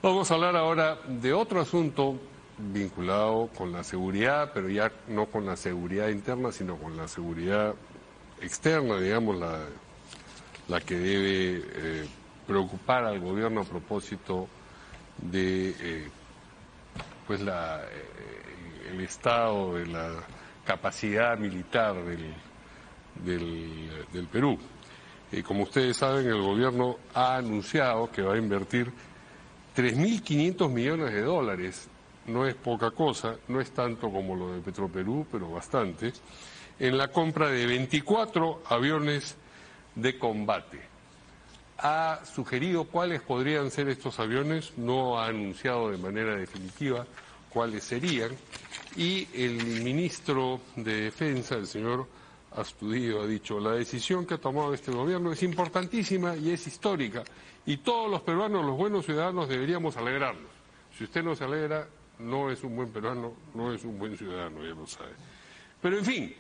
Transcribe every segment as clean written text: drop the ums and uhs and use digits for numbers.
Vamos a hablar ahora de otro asunto vinculado con la seguridad, pero ya no con la seguridad interna, sino con la seguridad externa, digamos, la que debe preocupar al gobierno a propósito de pues el estado de la capacidad militar del Perú. Como ustedes saben, el gobierno ha anunciado que va a invertir 3.500 millones de dólares, no es poca cosa, no es tanto como lo de Petroperú, pero bastante, en la compra de 24 aviones de combate. Ha sugerido cuáles podrían ser estos aviones, no ha anunciado de manera definitiva cuáles serían, y el ministro de Defensa, el señor Astudillo, ha dicho: la decisión que ha tomado este gobierno es importantísima y es histórica, y todos los peruanos, los buenos ciudadanos, deberíamos alegrarnos. Si usted no se alegra, no es un buen peruano, no es un buen ciudadano, ya lo sabe. Pero en fin,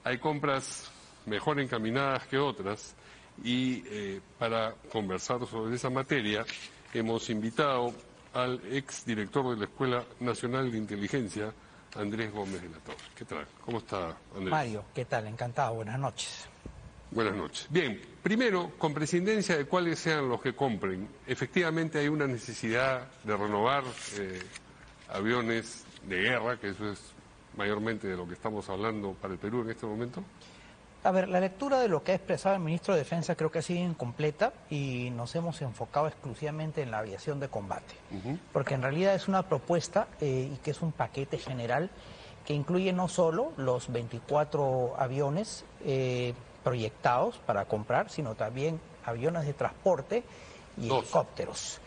hay compras mejor encaminadas que otras, y para conversar sobre esa materia hemos invitado al exdirector de la Escuela Nacional de Inteligencia, Andrés Gómez de la Torre. ¿Qué tal? ¿Cómo está, Andrés? Mario, ¿qué tal? Encantado. Buenas noches. Buenas noches. Bien, primero, con prescindencia de cuáles sean los que compren, ¿efectivamente hay una necesidad de renovar aviones de guerra, que eso es mayormente de lo que estamos hablando para el Perú en este momento? A ver, la lectura de lo que ha expresado el ministro de Defensa creo que ha sido incompleta y nos hemos enfocado exclusivamente en la aviación de combate. Porque en realidad es una propuesta y que es un paquete general que incluye no solo los 24 aviones proyectados para comprar, sino también aviones de transporte y helicópteros.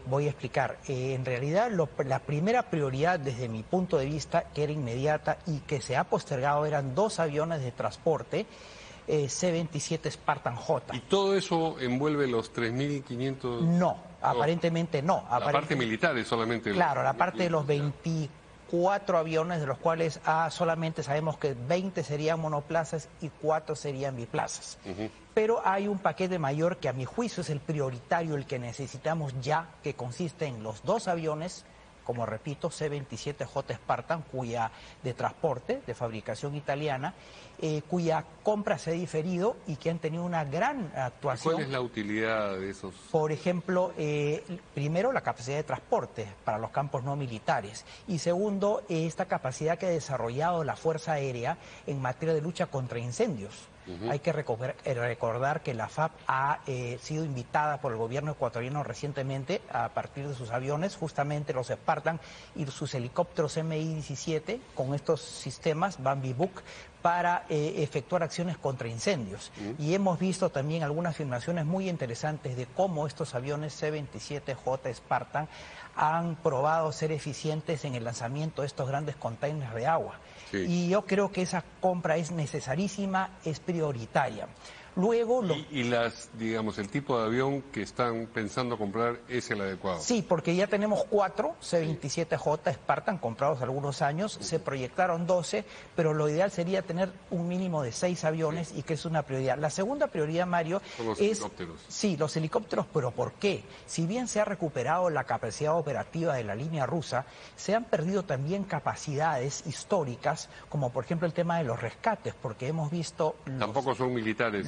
Voy a explicar. En realidad, la primera prioridad desde mi punto de vista, que era inmediata y que se ha postergado, eran 2 aviones de transporte C-27 Spartan J. ¿Y todo eso envuelve los 3.500? No, aparentemente no. La parte militar es solamente... Claro, la parte de los 24 aviones, de los cuales solamente sabemos que 20 serían monoplazas y 4 serían biplazas. Pero hay un paquete mayor que a mi juicio es el prioritario, el que necesitamos ya, que consiste en los 2 aviones, como repito, C-27J Spartan, de transporte, de fabricación italiana, cuya compra se ha diferido y que han tenido una gran actuación. ¿Cuál es la utilidad de esos? Por ejemplo, primero, la capacidad de transporte para los campos no militares, y segundo, esta capacidad que ha desarrollado la Fuerza Aérea en materia de lucha contra incendios. Hay que recordar que la FAB ha sido invitada por el gobierno ecuatoriano recientemente, a partir de sus aviones, justamente los Spartan y sus helicópteros Mi-17, con estos sistemas Bambi Book, para efectuar acciones contra incendios. Y hemos visto también algunas filmaciones muy interesantes de cómo estos aviones C-27J Spartan han probado ser eficientes en el lanzamiento de estos grandes containers de agua. Y yo creo que esa compra es necesarísima, es prioritaria. Luego y digamos, el tipo de avión que están pensando comprar es el adecuado. Sí, porque ya tenemos 4 C-27J Spartan comprados algunos años, se proyectaron 12, pero lo ideal sería tener un mínimo de 6 aviones y que es una prioridad. La segunda prioridad, Mario, son los helicópteros. Sí, los helicópteros, pero ¿por qué? Si bien se ha recuperado la capacidad operativa de la línea rusa, se han perdido también capacidades históricas, como por ejemplo el tema de los rescates, porque hemos visto... Tampoco son militares.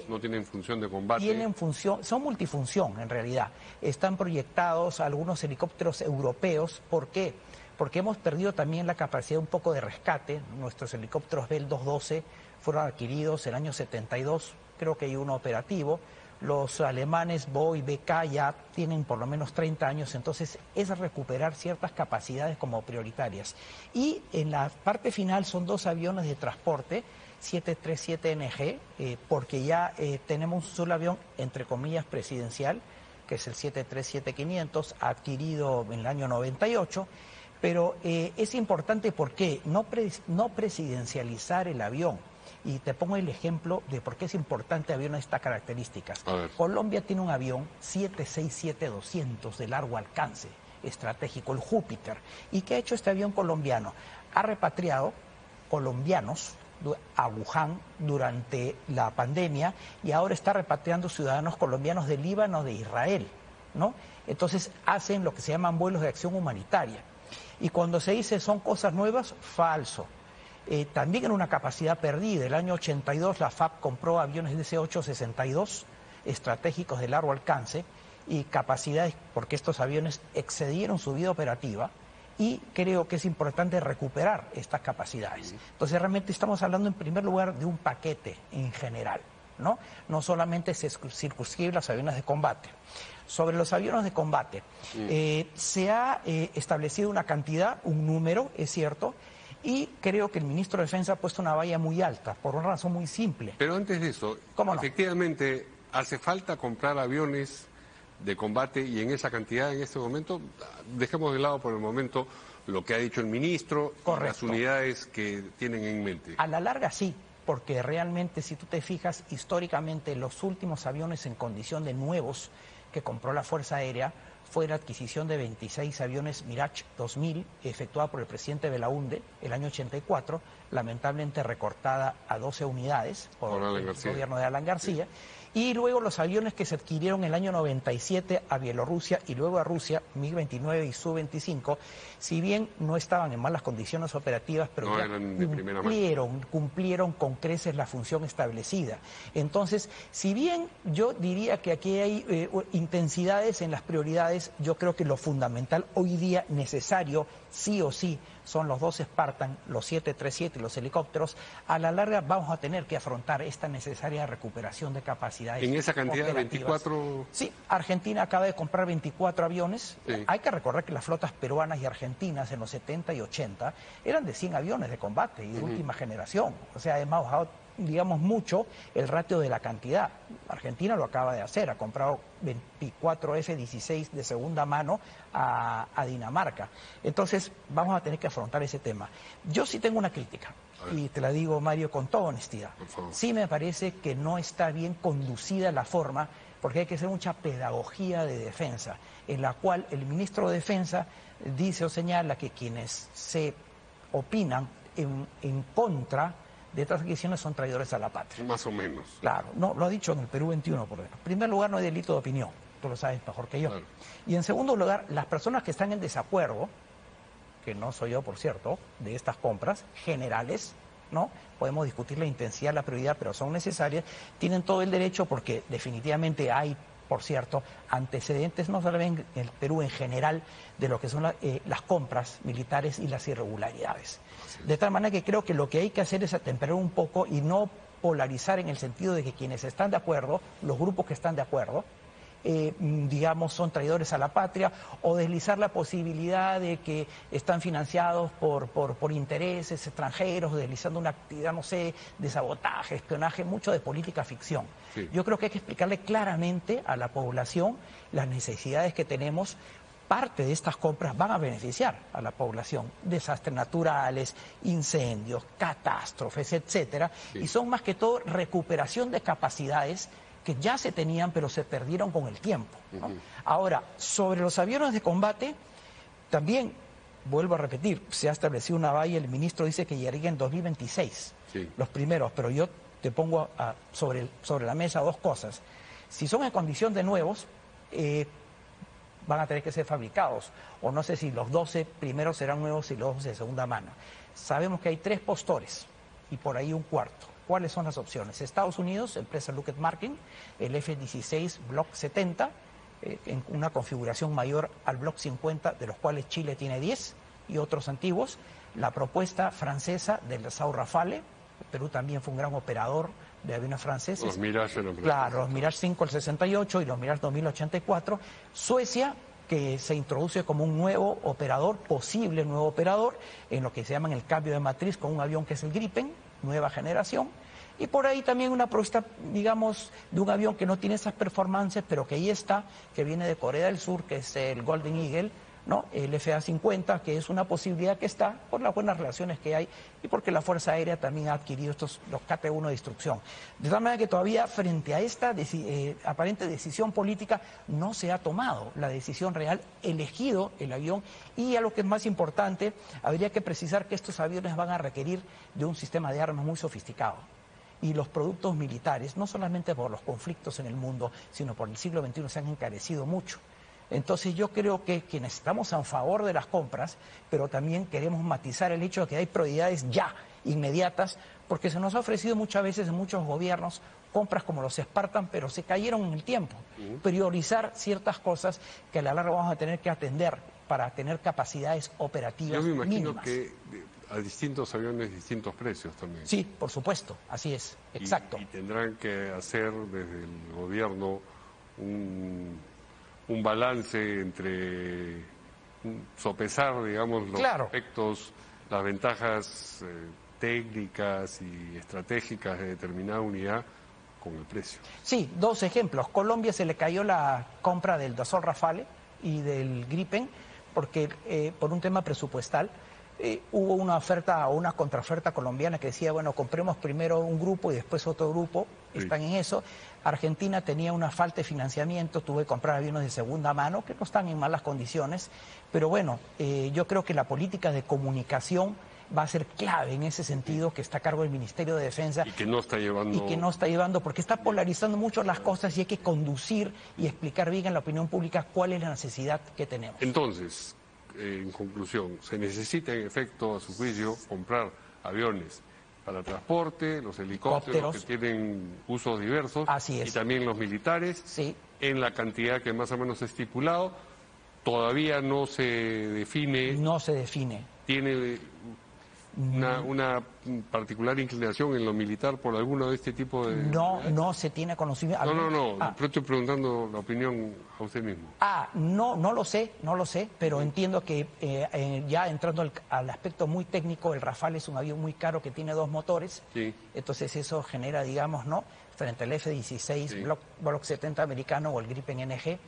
No tienen función de combate. Tienen función, son multifunción en realidad. Están proyectados algunos helicópteros europeos. ¿Por qué? Porque hemos perdido también la capacidad un poco de rescate. Nuestros helicópteros Bell 212 fueron adquiridos en el año 72, creo que hay uno operativo. Los alemanes Bo y BK ya tienen por lo menos 30 años, entonces es recuperar ciertas capacidades como prioritarias. Y en la parte final son 2 aviones de transporte, 737NG, porque ya tenemos un solo avión, entre comillas, presidencial, que es el 737-500, adquirido en el año 98, pero es importante porque no presidencializar el avión. Y te pongo el ejemplo de por qué es importante aviones de estas características. Colombia tiene un avión 767-200 de largo alcance estratégico, el Júpiter. ¿Y qué ha hecho este avión colombiano? Ha repatriado colombianos a Wuhan durante la pandemia y ahora está repatriando ciudadanos colombianos de Líbano, de Israel. ¿no? Entonces hacen lo que se llaman vuelos de acción humanitaria. Y cuando se dice son cosas nuevas, falso. También en una capacidad perdida. El año 82 la FAB compró aviones DC-862 estratégicos de largo alcance y capacidades, porque estos aviones excedieron su vida operativa, y creo que es importante recuperar estas capacidades. Entonces realmente estamos hablando en primer lugar de un paquete en general, ¿no? No solamente se circunscribe los aviones de combate. Sobre los aviones de combate, se ha establecido una cantidad, un número, es cierto, y creo que el ministro de Defensa ha puesto una valla muy alta, por una razón muy simple. Pero antes de eso, efectivamente, ¿hace falta comprar aviones de combate y en esa cantidad en este momento? Dejemos de lado por el momento lo que ha dicho el ministro, las unidades que tienen en mente. A la larga sí, porque realmente si tú te fijas históricamente los últimos aviones en condición de nuevos que compró la Fuerza Aérea fue la adquisición de 26 aviones Mirage 2000 efectuada por el presidente Belaúnde el año 84, lamentablemente recortada a 12 unidades por el gobierno de Alan García. Y luego los aviones que se adquirieron en el año 97 a Bielorrusia y luego a Rusia, MiG-29 y Su-25, si bien no estaban en malas condiciones operativas, pero no ya cumplieron con creces la función establecida. Entonces, si bien yo diría que aquí hay intensidades en las prioridades, yo creo que lo fundamental hoy día necesario, sí o sí, son los 2 Spartan, los 737 y los helicópteros. A la larga vamos a tener que afrontar esta necesaria recuperación de capacidades. ¿En esa cantidad de 24? Sí, Argentina acaba de comprar 24 aviones. Sí. Hay que recordar que las flotas peruanas y argentinas en los 70 y 80 eran de 100 aviones de combate y de última generación. O sea, hemos bajado, digamos, mucho el ratio de la cantidad. Argentina lo acaba de hacer, ha comprado 24 F-16 de segunda mano a Dinamarca. Entonces, vamos a tener que afrontar ese tema. Yo sí tengo una crítica, y te la digo, Mario, con toda honestidad. Sí me parece que no está bien conducida la forma, porque hay que hacer mucha pedagogía de defensa, en la cual el ministro de Defensa dice o señala que quienes se opinan en contra de estas adquisiciones son traidores a la patria. Más o menos. Claro, no, lo ha dicho en el Perú 21, por ejemplo. En primer lugar, no hay delito de opinión, tú lo sabes mejor que yo. Claro. Y en segundo lugar, las personas que están en desacuerdo, que no soy yo, por cierto, de estas compras generales, ¿no? Podemos discutir la intensidad, la prioridad, pero son necesarias, tienen todo el derecho porque definitivamente hay, por cierto, antecedentes, no solamente en el Perú en general, de lo que son las compras militares y las irregularidades. De tal manera que creo que lo que hay que hacer es atemperar un poco y no polarizar en el sentido de que quienes están de acuerdo, los grupos que están de acuerdo, digamos, son traidores a la patria, o deslizar la posibilidad de que están financiados por intereses extranjeros, deslizando una actividad, no sé, de sabotaje, espionaje, mucho de política ficción. Sí. Yo creo que hay que explicarle claramente a la población las necesidades que tenemos. Parte de estas compras van a beneficiar a la población, desastres naturales, incendios, catástrofes, etcétera, y son más que todo recuperación de capacidades que ya se tenían pero se perdieron con el tiempo, ¿no? Ahora, sobre los aviones de combate, también, vuelvo a repetir, se ha establecido una valla, el ministro dice que llegaría en 2026, los primeros, pero yo te pongo sobre la mesa 2 cosas. Si son en condición de nuevos, van a tener que ser fabricados, o no sé si los 12 primeros serán nuevos y los 12 de segunda mano. Sabemos que hay 3 postores y por ahí un cuarto. ¿Cuáles son las opciones? Estados Unidos, empresa Lockheed Martin, el F-16 Block 70, en una configuración mayor al Block 50, de los cuales Chile tiene 10 y otros antiguos. La propuesta francesa del Dassault Rafale, Perú también fue un gran operador de aviones franceses. Los Mirage. Claro, los Mirage 5 el 68 y los Mirage 2084. Suecia, que se introduce como un nuevo operador, posible nuevo operador, en lo que se llama el cambio de matriz con un avión que es el Gripen, nueva generación. Y por ahí también una propuesta, digamos, de un avión que no tiene esas performances, pero que ahí está, que viene de Corea del Sur, que es el Golden Eagle, ¿no? El FA-50, que es una posibilidad que está por las buenas relaciones que hay y porque la Fuerza Aérea también ha adquirido los KT-1 de instrucción. De tal manera que todavía frente a esta aparente decisión política no se ha tomado la decisión real, elegido el avión, y a lo que es más importante, habría que precisar que estos aviones van a requerir de un sistema de armas muy sofisticado. Y los productos militares, no solamente por los conflictos en el mundo, sino por el siglo XXI, se han encarecido mucho. Entonces yo creo que quienes estamos a favor de las compras, pero también queremos matizar el hecho de que hay prioridades ya, inmediatas, porque se nos ha ofrecido muchas veces en muchos gobiernos compras como los Spartan, pero se cayeron en el tiempo. Priorizar ciertas cosas que a la larga vamos a tener que atender para tener capacidades operativas Yo me imagino mínimas. que a distintos aviones distintos precios también. Sí, por supuesto, así es, exacto. Y tendrán que hacer desde el gobierno un balance entre sopesar, digamos, los aspectos, las ventajas técnicas y estratégicas de determinada unidad con el precio. Sí, dos ejemplos. Colombia se le cayó la compra del Dassault Rafale y del Gripen porque por un tema presupuestal hubo una oferta o una contraoferta colombiana que decía, bueno, compremos primero un grupo y después otro grupo, están en eso. Argentina tenía una falta de financiamiento, tuvo que comprar aviones de segunda mano que no están en malas condiciones, pero bueno, yo creo que la política de comunicación va a ser clave en ese sentido, que está a cargo del Ministerio de Defensa. Y que no está llevando... porque está polarizando mucho las cosas y hay que conducir y explicar bien en la opinión pública cuál es la necesidad que tenemos. Entonces, en conclusión, se necesita en efecto, a su juicio, comprar aviones para transporte, los helicópteros que tienen usos diversos, así es, y también los militares, sí, en la cantidad que más o menos estipulado. Todavía no se define. No se define. Tiene una particular inclinación en lo militar por alguno de este tipo de... No se tiene conocimiento. No, pero estoy preguntando la opinión a usted mismo. No lo sé, pero entiendo que ya entrando al aspecto muy técnico, el Rafale es un avión muy caro que tiene 2 motores, entonces eso genera, digamos, frente al F-16, Block 70 americano o el Gripen NG.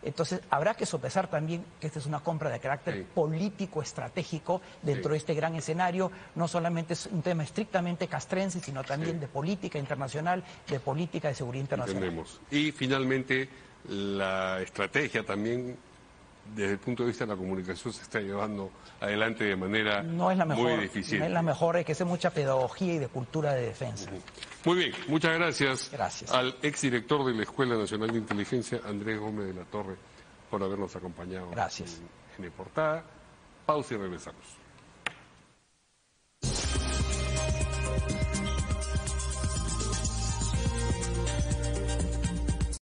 Entonces, habrá que sopesar también que esta es una compra de carácter político, estratégico, dentro de este gran escenario. No solamente es un tema estrictamente castrense, sino también de política internacional, de política de seguridad internacional. Entendemos. Y finalmente, la estrategia también, desde el punto de vista de la comunicación, se está llevando adelante de manera muy eficiente. No es la mejor, hay que hacer mucha pedagogía y de cultura de defensa. Muy bien, muchas gracias. Gracias al exdirector de la Escuela Nacional de Inteligencia, Andrés Gómez de la Torre, por habernos acompañado. Gracias. En Portada. Pausa y regresamos.